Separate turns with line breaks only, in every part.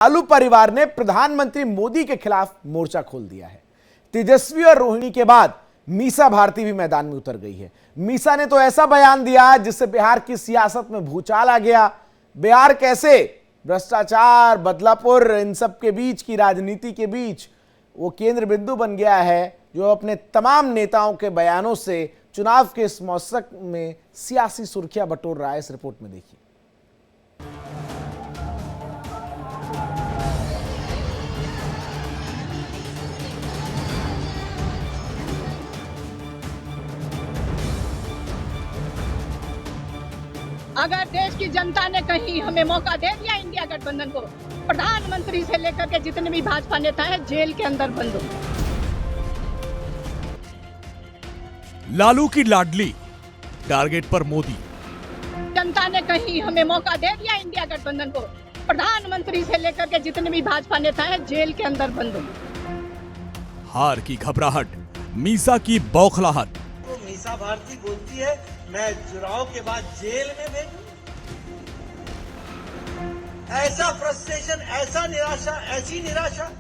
लालू परिवार ने प्रधानमंत्री मोदी के खिलाफ मोर्चा खोल दिया है। तेजस्वी और रोहिणी के बाद मीसा भारती भी मैदान में उतर गई है। मीसा ने तो ऐसा बयान दिया जिससे बिहार की सियासत में भूचाल आ गया। बिहार कैसे भ्रष्टाचार, बदलापुर, इन सब के बीच की राजनीति के बीच वो केंद्र बिंदु बन गया है, जो अपने तमाम नेताओं के बयानों से चुनाव के इस मौसम में सियासी सुर्खियां बटोर रहा है। इस रिपोर्ट में देखिए।
अगर देश की जनता ने कहीं हमें मौका दे दिया इंडिया गठबंधन को, प्रधानमंत्री से लेकर के जितने भी भाजपा नेता हैं जेल के अंदर बंद हो।
लालू की लाडली, टारगेट पर मोदी।
जनता ने कहीं हमें मौका दे दिया इंडिया गठबंधन को, प्रधानमंत्री से लेकर के जितने भी भाजपा नेता हैं जेल के अंदर बंद हो।
हार की घबराहट, मीसा की बौखलाहट।
तो मीसा भारती बोलती है मैं चुनाव के बाद जेल में भेजूं। ऐसा फ्रस्ट्रेशन, ऐसा निराशा, ऐसी निराशा।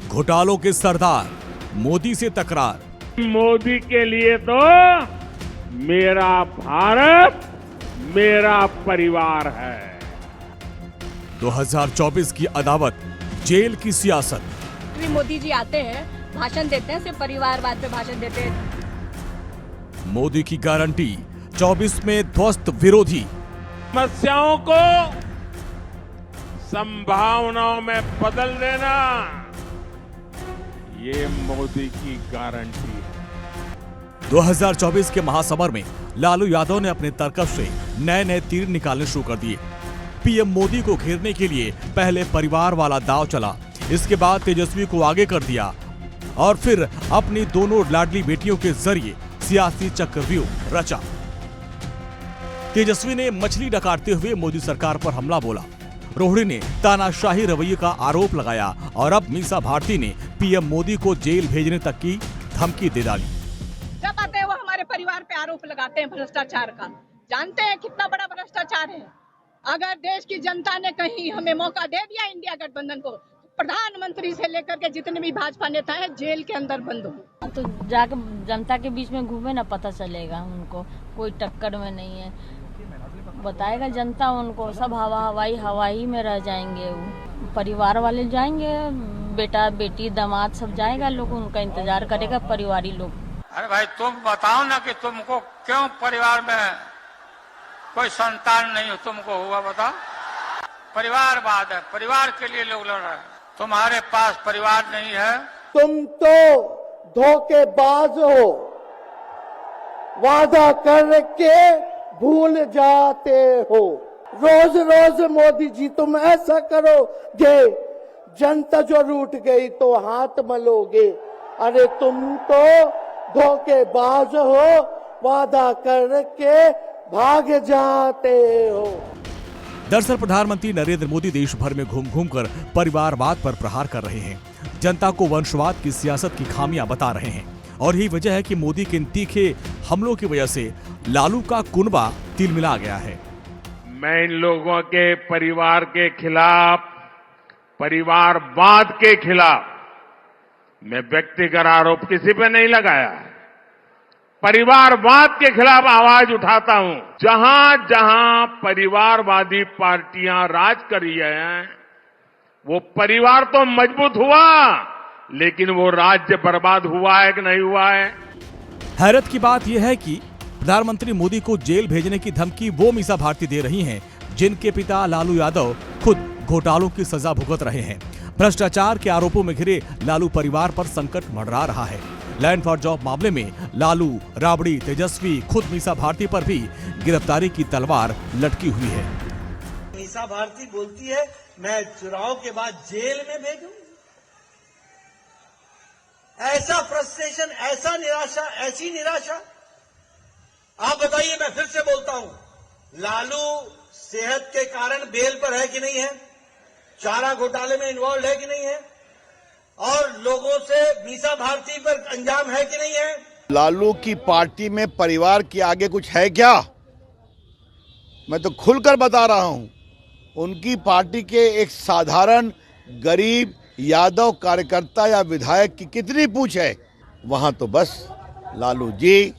घोटालों के सरदार मोदी से तकरार।
मोदी के लिए तो मेरा भारत मेरा परिवार है।
2024 की अदावत, जेल की सियासत।
मोदी जी आते हैं, भाषण देते हैं, सिर्फ परिवारवाद पे भाषण देते हैं।
मोदी की गारंटी 24 में ध्वस्त विरोधी।
समस्याओं को संभावनाओं में बदल देना, ये मोदी की गारंटी है।
2024 के महासमर में लालू यादव ने अपने तर्कश से नए नए तीर निकालने शुरू कर दिए। पीएम मोदी को घेरने के लिए पहले परिवार वाला दांव चला, इसके बाद तेजस्वी को आगे कर दिया और फिर अपनी दोनों लाडली बेटियों के जरिए सियासी चक्रव्यूह रचा। तेजस्वी ने मछली डकारते हुए मोदी सरकार पर हमला बोला। रोहिणी ने तानाशाही रवैये का आरोप लगाया और अब मीसा भारती ने पीएम मोदी को जेल भेजने तक की धमकी दे डाली।
जब आते हैं वो हमारे परिवार पे आरोप लगाते हैं भ्रष्टाचार का। जानते हैं कितना बड़ा भ्रष्टाचार है। अगर देश की जनता ने कहीं हमें मौका दे दिया इंडिया गठबंधन को, प्रधानमंत्री से लेकर के जितने भी भाजपा नेता हैं जेल के अंदर बंद हो।
तो जाके जनता के बीच में घूमे ना, पता चलेगा उनको, कोई टक्कर में नहीं है, बताएगा जनता उनको। सब हवाई में रह जाएंगे। वो परिवार वाले जाएंगे, बेटा बेटी दामाद सब जाएगा, लोग उनका इंतजार करेगा, परिवारी लोग।
अरे भाई तुम बताओ ना कि तुमको क्यों परिवार में कोई संतान नहीं हो, तुमको हुआ बताओ। परिवारवाद है, परिवार के लिए लोग लड़ रहे हैं। तुम्हारे पास परिवार नहीं है।
तुम तो धोखेबाज हो, वादा करके भूल जाते हो। रोज रोज मोदी जी तुम ऐसा करोगे, जनता जो रूठ गई तो हाथ मलोगे। अरे तुम तो धोखेबाज हो, वादा करके भाग जाते हो।
दरअसल प्रधानमंत्री नरेंद्र मोदी देश भर में घूम घूम कर परिवारवाद पर प्रहार कर रहे हैं, जनता को वंशवाद की सियासत की खामियां बता रहे हैं और यही वजह है कि मोदी के इन तीखे हमलों की वजह से लालू का कुनबा तिलमिला गया है।
मैं इन लोगों के परिवार के खिलाफ, परिवारवाद के खिलाफ मैं व्यक्तिगत आरोप किसी पे नहीं लगाया है। परिवारवाद के खिलाफ आवाज उठाता हूं। जहां जहां परिवारवादी पार्टियां राज कर रही हैं, वो परिवार तो मजबूत हुआ, लेकिन वो राज्य बर्बाद हुआ है कि नहीं हुआ है।
हैरत की बात यह है कि प्रधानमंत्री मोदी को जेल भेजने की धमकी वो मीसा भारती दे रही हैं, जिनके पिता लालू यादव खुद घोटालों की सजा भुगत रहे हैं। भ्रष्टाचार के आरोपों में घिरे लालू परिवार पर संकट मंडरा रहा है। लैंड फॉर जॉब मामले में लालू, राबड़ी, तेजस्वी, खुद मीसा भारती पर भी गिरफ्तारी की तलवार लटकी हुई है।
मीसा भारती बोलती है मैं चुनाव के बाद जेल में भेजूं। ऐसा फ्रस्ट्रेशन, ऐसा निराशा, ऐसी निराशा। आप बताइए, मैं फिर से बोलता हूं, लालू सेहत के कारण बेल पर है कि नहीं है? चारा घोटाले में इन्वॉल्व है कि नहीं है? और लोगों से मीसा भारती पर अंजाम है कि नहीं है?
लालू की पार्टी में परिवार के आगे कुछ है क्या? मैं तो खुलकर बता रहा हूं, उनकी पार्टी के एक साधारण गरीब यादव कार्यकर्ता या विधायक की कितनी पूछ है। वहाँ तो बस लालू जी,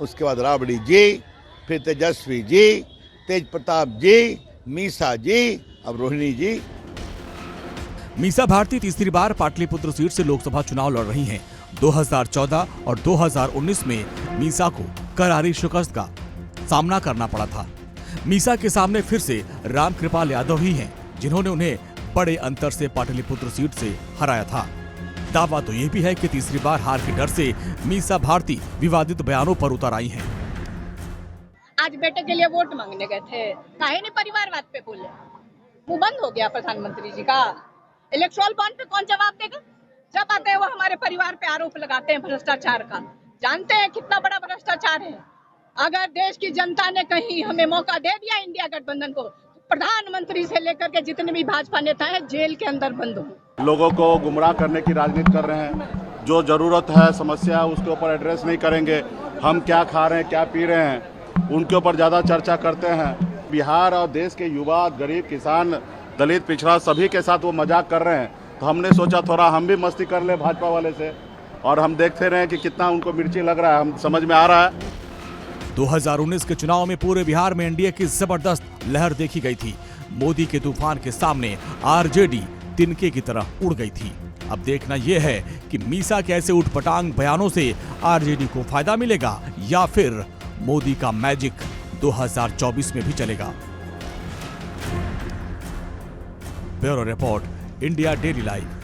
उसके बाद राबड़ी जी, फिर तेजस्वी जी, तेज प्रताप जी, मीसा जी, अब रोहिणी जी।
मीसा भारती तीसरी बार पाटलिपुत्र सीट से लोकसभा चुनाव लड़ रही हैं। 2014 और 2019 में मीसा को करारी शिकस्त का सामना करना पड़ा था। मीसा के सामने फिर से रामकृपाल यादव ही हैं, जिन्होंने उन्हें बड़े अंतर से पाटलिपुत्र सीट से हराया था। दावा तो यह भी है कि तीसरी बार हार के डर से मीसा भारती विवादित बयानों पर उतर आई हैं।
आज बेटे के लिए वोट मांगने गए थे, काहे नहीं परिवारवाद पे बोले? मुंह बंद हो गया प्रधानमंत्री जी का। इलेक्ट्रल बॉन्ड पे कौन जवाब देगा? जब आते हैं वो हमारे परिवार पे आरोप लगाते हैं भ्रष्टाचार का। जानते हैं कितना बड़ा भ्रष्टाचार है? अगर देश की जनता ने कहीं हमें मौका दे दिया इंडिया गठबंधन को, प्रधानमंत्री से लेकर के जितने भी भाजपा नेता हैं जेल के अंदर बंद हो।
लोगों को गुमराह करने की राजनीति कर रहे हैं। जो जरूरत है समस्या उसके ऊपर एड्रेस नहीं करेंगे। हम क्या खा रहे हैं, क्या पी रहे हैं, उनके ऊपर ज्यादा चर्चा करते हैं। बिहार और देश के युवा, गरीब, किसान, दलित, पिछड़ा सभी के साथ वो मजाक कर रहे हैं। तो हमने सोचा थोड़ा हम भी मस्ती कर ले भाजपा वाले से, और हम देखते रहे कि कितना उनको मिर्ची लग रहा है, हम समझ में आ रहा है।
2019 के चुनाव में पूरे बिहार में एनडीए की जबरदस्त लहर देखी गई थी। मोदी के तूफान के सामने आरजेडी तिनके की तरह उड़ गई थी। अब देखना यह है कि मीसा के ऐसे उठपटांग बयानों से आरजेडी को फायदा मिलेगा या फिर मोदी का मैजिक 2024 में भी चलेगा। Bureau report, India daily live.